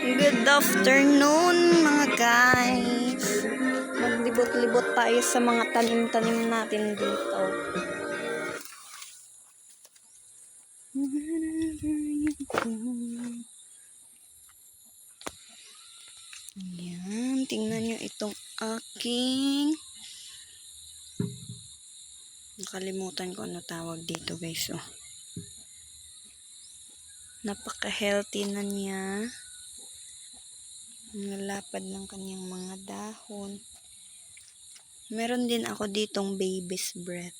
Good afternoon mga guys. Maglibot-libot tayo sa mga tanim-tanim natin dito. Ayan, tingnan nyo itong aking... Nakalimutan ko ano tawag dito guys. Oh. Napaka-healthy na niya. Nalapad ng kanyang mga dahon. Meron din ako ditong baby's breath.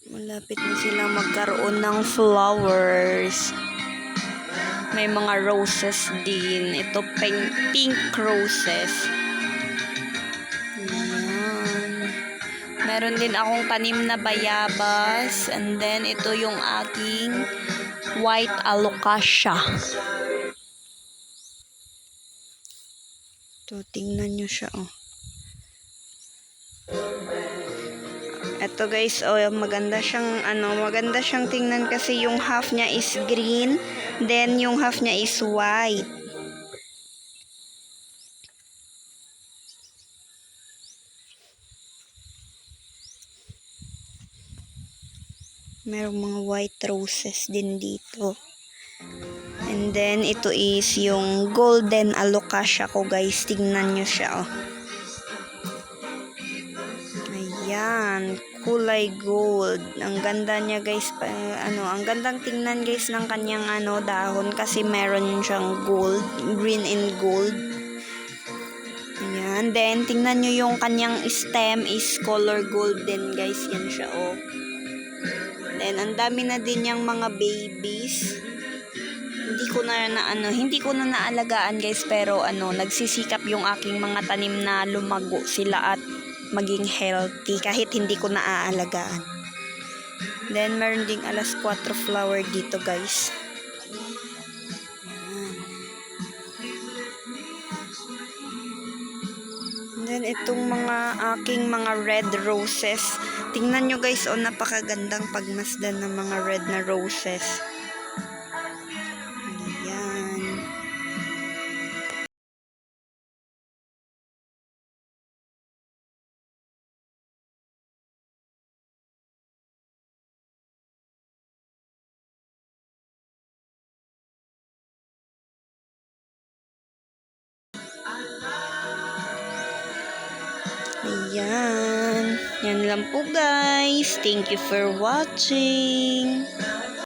Malapit na sila magkaroon ng flowers. May mga roses din. Ito pink roses. Ayan. Meron din akong tanim na bayabas. And then ito yung aking white alocasia. Ito, tingnan nyo siya, oh. Ito guys, oh, maganda siyang tingnan kasi yung half niya is green, then yung half niya is white. Merong mga white roses din dito. And then ito is yung golden alocasia ko guys, tingnan nyo siya, oh. Ayan, kulay gold. Ang ganda niya guys, ang gandang tingnan guys ng kanyang dahon kasi meron siyang gold, green and gold. Ayan, then tingnan nyo yung kanyang stem is color gold din guys, yan siya, oh. Then ang dami na din yung mga babies. Hindi ko na naalagaan guys, pero nagsisikap yung aking mga tanim na lumago sila at maging healthy kahit hindi ko naaalagaan. Then meron ding alas 4 flower dito guys. And then itong mga aking mga red roses. Tingnan nyo guys, oh, napakagandang pagmasdan ng mga red na roses. Ayan. Ayan. Yan lang po guys. Thank you for watching.